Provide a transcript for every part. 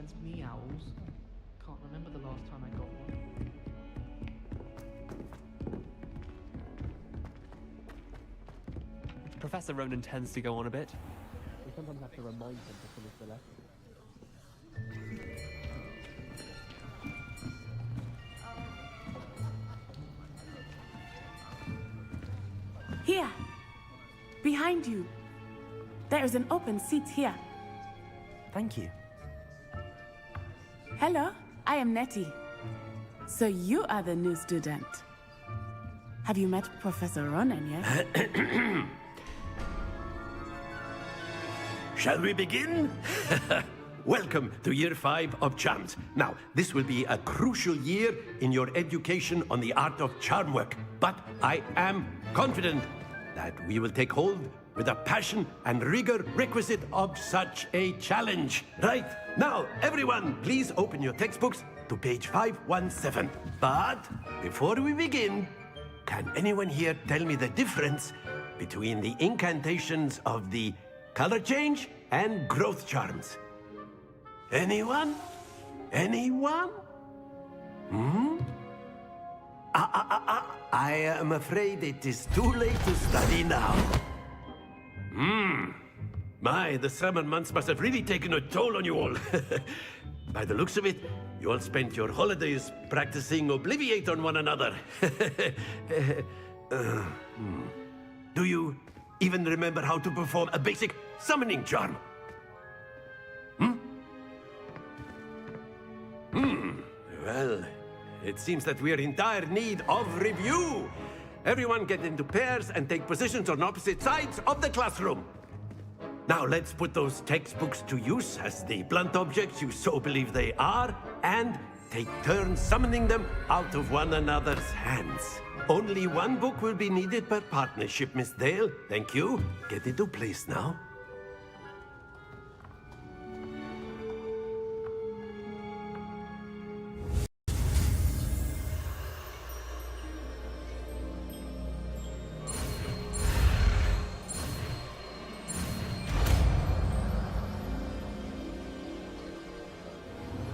understands meows. Can't remember the last time I got one. Professor Ronan tends to go on a bit. We sometimes have to remind him to finish the lesson. Here, behind you. There is an open seat here. Thank you. Hello, I am Nettie. So you are the new student. Have you met Professor Ronan yet? Shall we begin? Welcome to Year 5 of Charms. Now, this will be a crucial year in your education on the art of charm work. But I am confident that we will take hold with the passion and rigor requisite of such a challenge. Right, now, everyone, please open your textbooks to page 517. But before we begin, can anyone here tell me the difference between the incantations of the color change and growth charms? Anyone? Anyone? I am afraid it is too late to study now. My, the summer months must have really taken a toll on you all. By the looks of it, you all spent your holidays practicing Obliviate on one another. Do you even remember how to perform a basic summoning charm? Well, it seems that we are in dire need of review. Everyone get into pairs and take positions on opposite sides of the classroom. Now let's put those textbooks to use as the blunt objects you so believe they are, and take turns summoning them out of one another's hands. Only one book will be needed per partnership, Miss Dale. Thank you. Get into place now.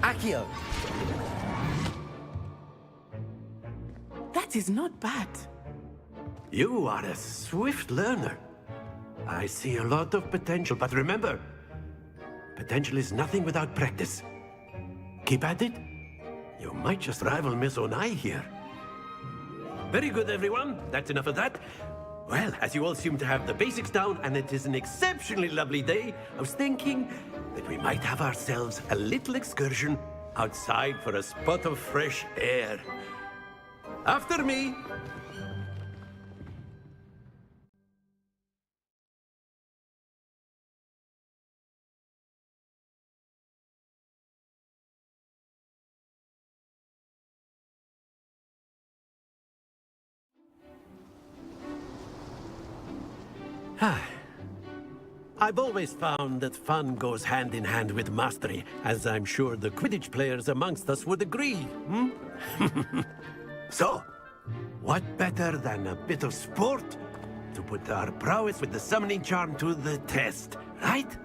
Accio! That is not bad. You are a swift learner. I see a lot of potential, but remember, potential is nothing without practice. Keep at it. You might just rival Miss Onai here. Very good, everyone. That's enough of that. Well, as you all seem to have the basics down, and it is an exceptionally lovely day, I was thinking that we might have ourselves a little excursion outside for a spot of fresh air. After me! I've always found that fun goes hand in hand with mastery, as I'm sure the Quidditch players amongst us would agree, So, what better than a bit of sport to put our prowess with the summoning charm to the test, right?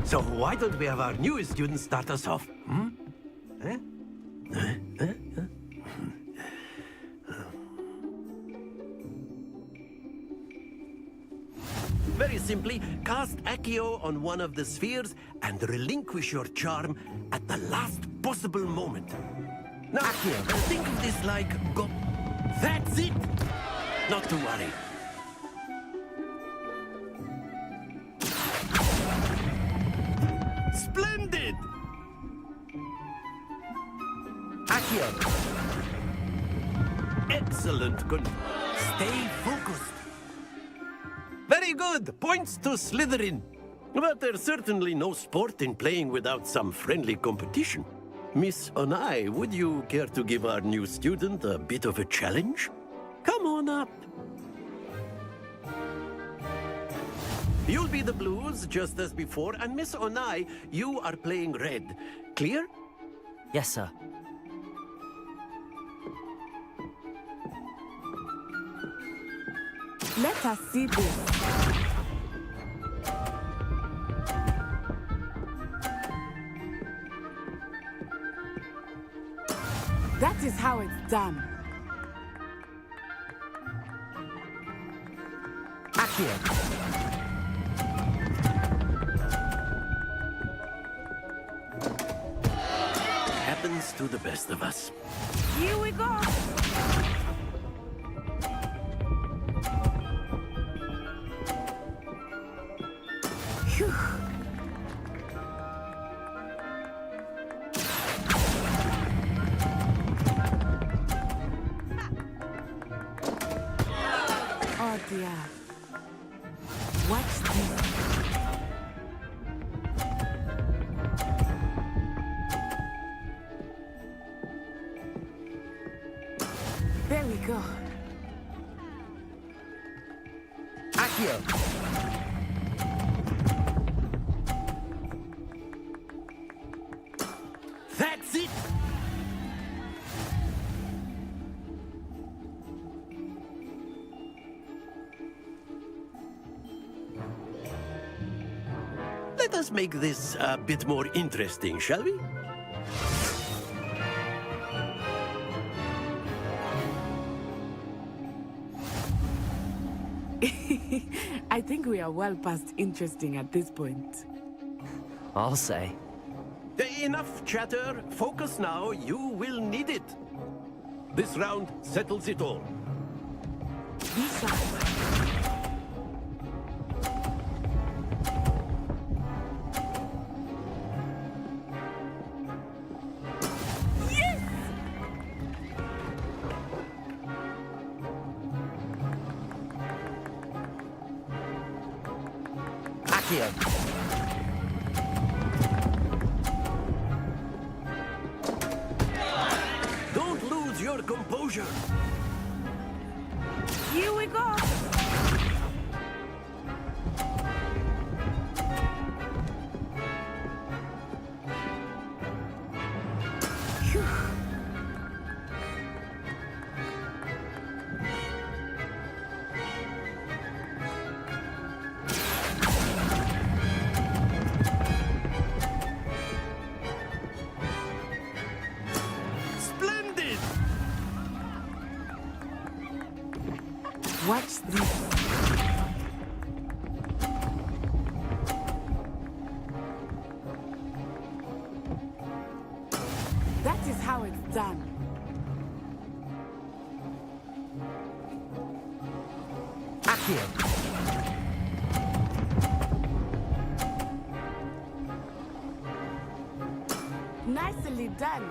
So why don't we have our newest student start us off? Very simply, cast Accio on one of the spheres and relinquish your charm at the last possible moment. Now, Accio, think of this like go... That's it! Not to worry. Splendid! Accio! Excellent, good. Stay focused. Very good. Points to Slytherin. But there's certainly no sport in playing without some friendly competition. Miss Onai, would you care to give our new student a bit of a challenge? Come on up. You'll be the blues, just as before, and Miss Onai, you are playing red. Clear? Yes, sir. Let us see this. That is how it's done. Accio. Happens to the best of us. Here we go. Phew. Oh dear. Watch this. There we go. Accio. That's it! Let us make this a bit more interesting, shall we? I think we are well past interesting at this point. I'll say. Enough chatter. Focus now. You will need it. This round settles it all. Be sharp. Accio. Don't lose your composure. Here we go. Phew. Splendid! Watch this. That is how it's done. Accio. Nicely done.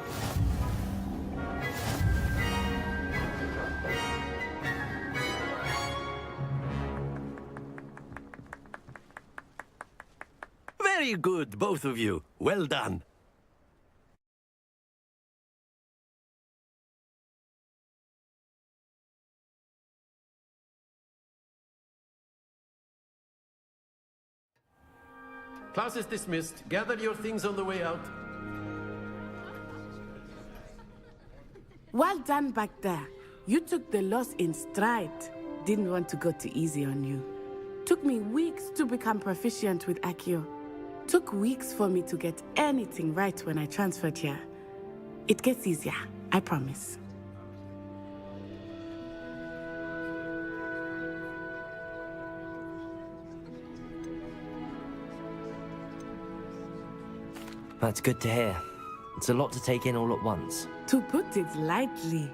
Very good, both of you. Well done. Class is dismissed. Gather your things on the way out. Well done back there. You took the loss in stride. Didn't want to go too easy on you. Took me weeks to become proficient with Accio. Took weeks for me to get anything right when I transferred here. It gets easier, I promise. That's good to hear. It's a lot to take in all at once. To put it lightly,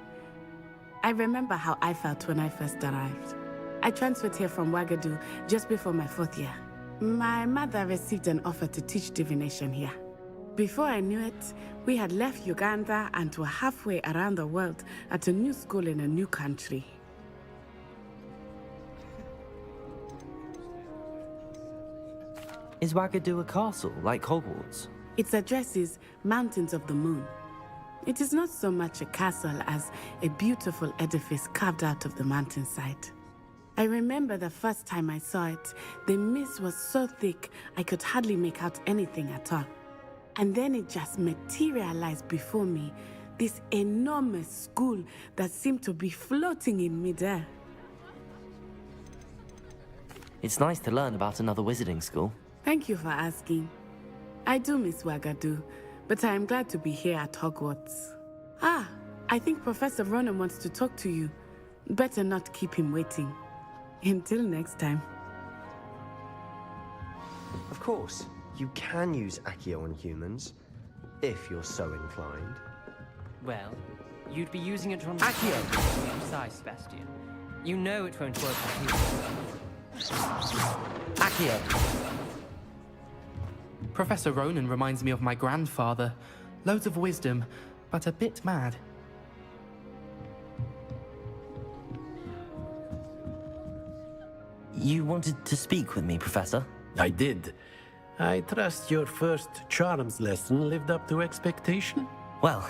I remember how I felt when I first arrived. I transferred here from Ouagadougou just before my 4th year. My mother received an offer to teach divination here. Before I knew it, we had left Uganda and were halfway around the world at a new school in a new country. Is Ouagadougou a castle, like Hogwarts? Its address is Mountains of the Moon. It is not so much a castle as a beautiful edifice carved out of the mountainside. I remember the first time I saw it, the mist was so thick I could hardly make out anything at all. And then it just materialized before me, this enormous school that seemed to be floating in midair. It's nice to learn about another wizarding school. Thank you for asking. I do miss Wagadu, but I am glad to be here at Hogwarts. Ah, I think Professor Ronan wants to talk to you. Better not keep him waiting. Until next time. Of course, you can use Accio on humans, if you're so inclined. Well, you'd be using it on Accio, to be precise, Sebastian. You know it won't work on humans. Accio! Professor Ronan reminds me of my grandfather. Loads of wisdom, but a bit mad. You wanted to speak with me, Professor? I did. I trust your first charms lesson lived up to expectation? Well,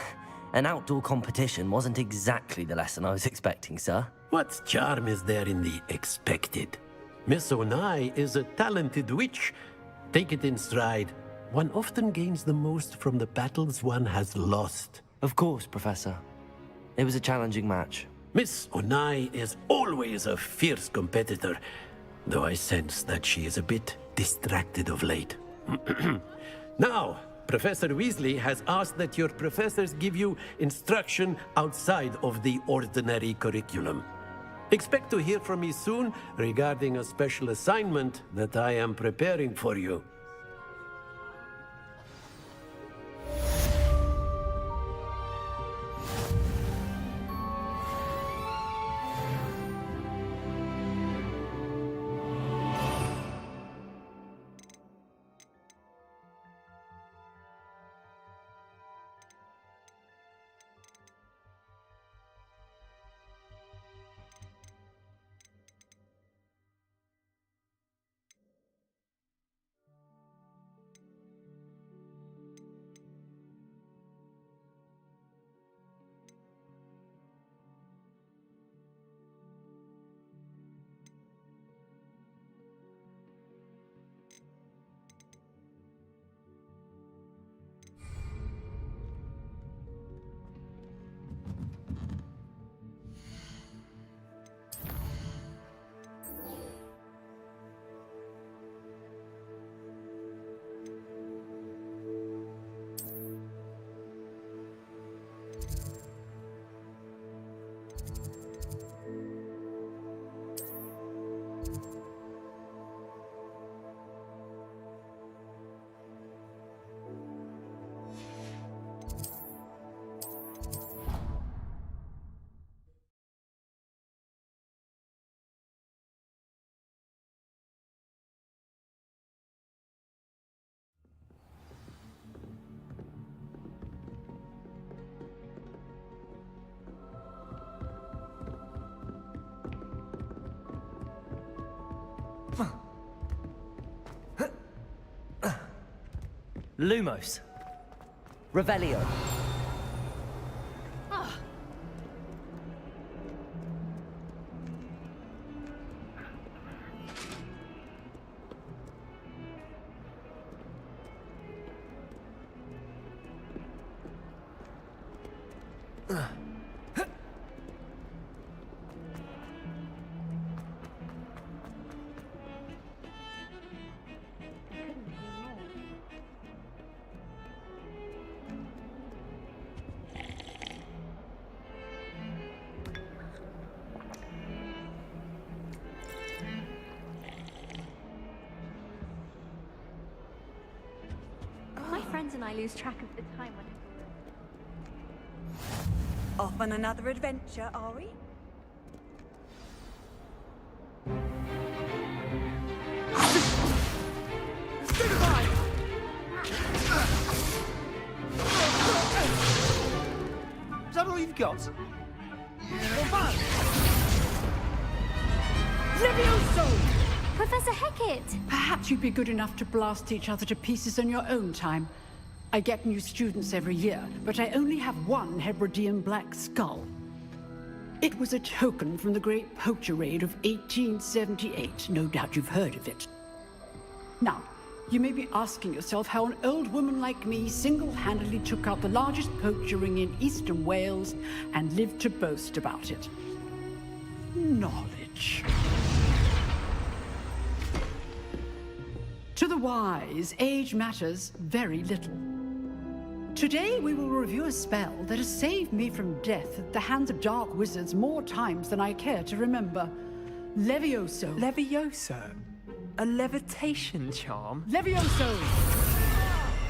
an outdoor competition wasn't exactly the lesson I was expecting, sir. What charm is there in the expected? Miss Onai is a talented witch. Take it in stride. One often gains the most from the battles one has lost. Of course, Professor. It was a challenging match. Miss Onai is always a fierce competitor, though I sense that she is a bit distracted of late. Now, Professor Weasley has asked that your professors give you instruction outside of the ordinary curriculum. Expect to hear from me soon regarding a special assignment that I am preparing for you. Lumos. Revelio. My friends and I lose track of the time when... Off on another adventure, are we? Is that all you've got? Levioso! Professor Hecat! Perhaps you'd be good enough to blast each other to pieces on your own time. I get new students every year, but I only have one Hebridean black skull. It was a token from the Great Poacher Raid of 1878. No doubt you've heard of it. Now, you may be asking yourself how an old woman like me single-handedly took out the largest poacher ring in eastern Wales and lived to boast about it. Knowledge. wise, age matters very little. Today we will review a spell that has saved me from death at the hands of dark wizards more times than I care to remember. Levioso. Levioso? A levitation charm? Levioso!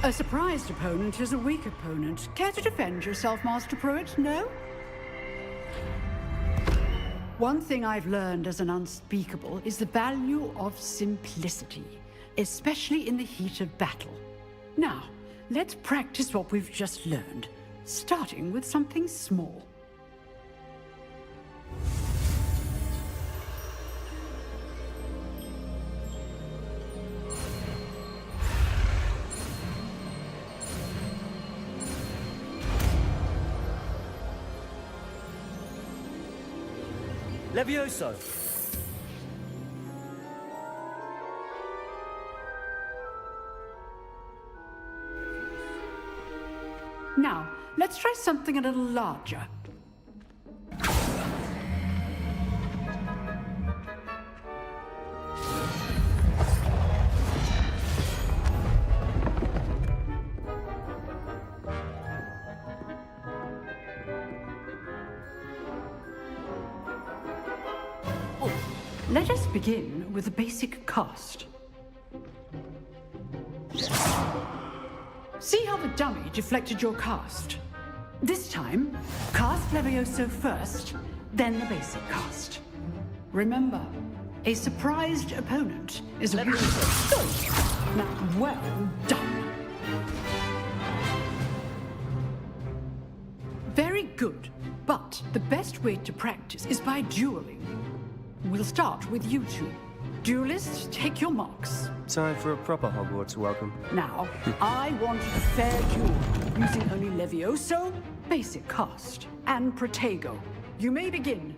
A surprised opponent is a weak opponent. Care to defend yourself, Master Pruitt? No? One thing I've learned as an unspeakable is the value of simplicity, especially in the heat of battle. Now, let's practice what we've just learned, starting with something small. Levioso! Now, let's try something a little larger. Let us begin with a basic cast. See how the dummy deflected your cast? This time, cast Levioso first, then the basic cast. Remember, a surprised opponent is a Levioso. Good. Now, well done. Very good, but the best way to practice is by dueling. We'll start with you two. Duelists, take your marks. Time for a proper Hogwarts welcome. Now, I want a fair duel, using only Levioso, basic cast, and Protego. You may begin.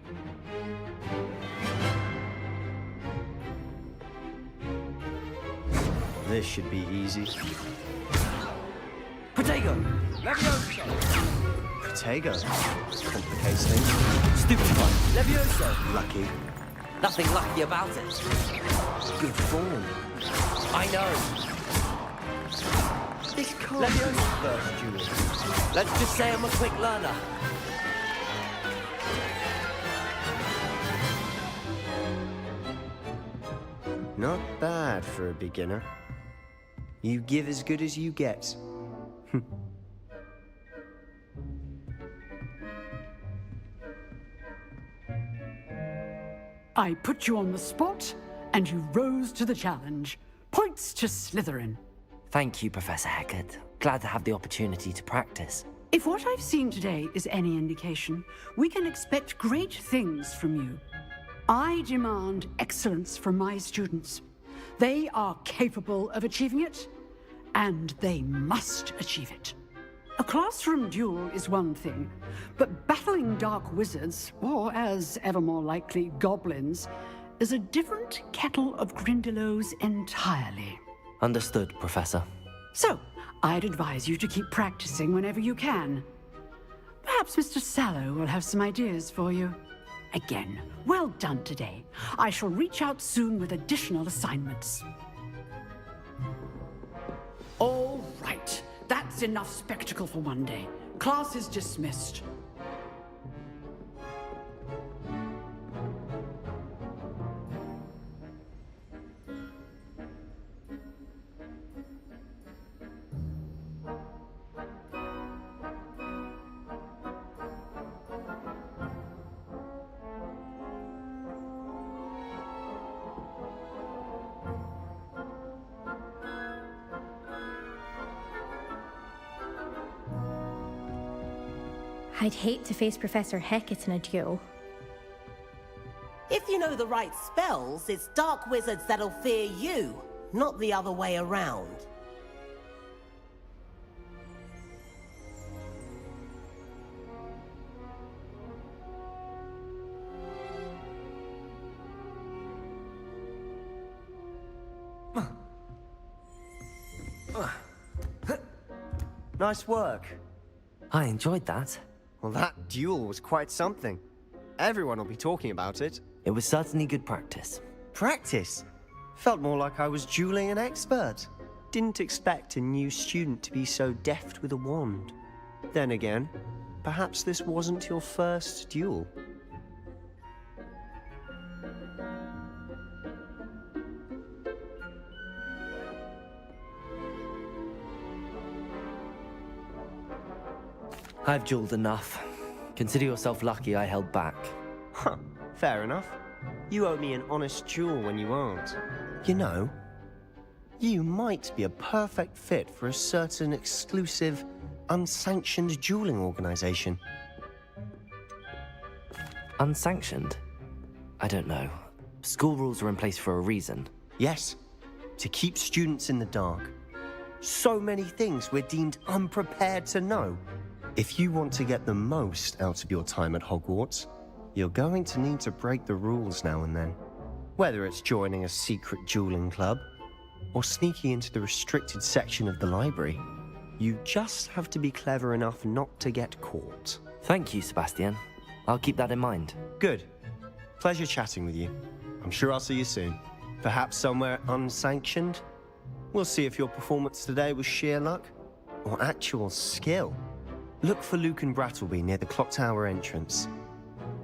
This should be easy. Protego! Levioso! Protego. Complicates things. Stupid one! Levioso! Lucky. Nothing lucky about it. Good form. I know. This can't be the first duel. Let's just say I'm a quick learner. Not bad for a beginner. You give as good as you get. I put you on the spot, and you rose to the challenge. Points to Slytherin. Thank you, Professor Hecat. Glad to have the opportunity to practice. If what I've seen today is any indication, we can expect great things from you. I demand excellence from my students. They are capable of achieving it, and they must achieve it. A classroom duel is one thing, but battling dark wizards, or as ever more likely, goblins, is a different kettle of Grindylows entirely. Understood, Professor. So, I'd advise you to keep practicing whenever you can. Perhaps Mr. Sallow will have some ideas for you. Again, well done today. I shall reach out soon with additional assignments. All right. That's enough spectacle for one day. Class is dismissed. I'd hate to face Professor Hecat in a duel. If you know the right spells, it's dark wizards that'll fear you, not the other way around. Nice work. I enjoyed that. Well, that duel was quite something. Everyone will be talking about it. It was certainly good practice. Practice? Felt more like I was dueling an expert. Didn't expect a new student to be so deft with a wand. Then again, perhaps this wasn't your first duel. I've dueled enough. Consider yourself lucky I held back. Huh, fair enough. You owe me an honest duel when you aren't. You know, you might be a perfect fit for a certain exclusive, unsanctioned dueling organization. Unsanctioned? I don't know. School rules are in place for a reason. Yes, to keep students in the dark. So many things we're deemed unprepared to know. If you want to get the most out of your time at Hogwarts, you're going to need to break the rules now and then. Whether it's joining a secret dueling club, or sneaking into the restricted section of the library, you just have to be clever enough not to get caught. Thank you, Sebastian. I'll keep that in mind. Good. Pleasure chatting with you. I'm sure I'll see you soon. Perhaps somewhere unsanctioned? We'll see if your performance today was sheer luck, or actual skill. Look for Luke and Brattleby near the clock tower entrance.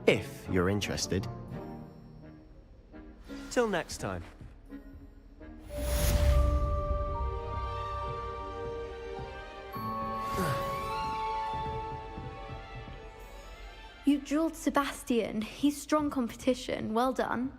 If you're interested. Till next time. You dueled Sebastian. He's strong competition. Well done.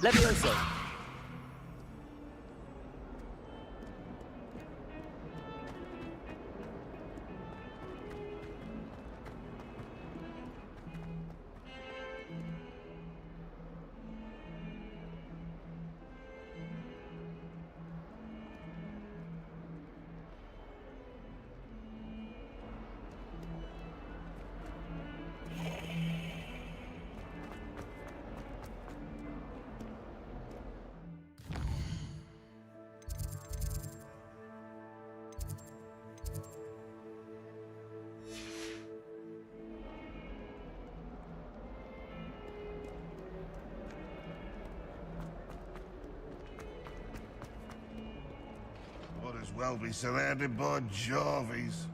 Levioso! Might as well be surrounded by Jarvies.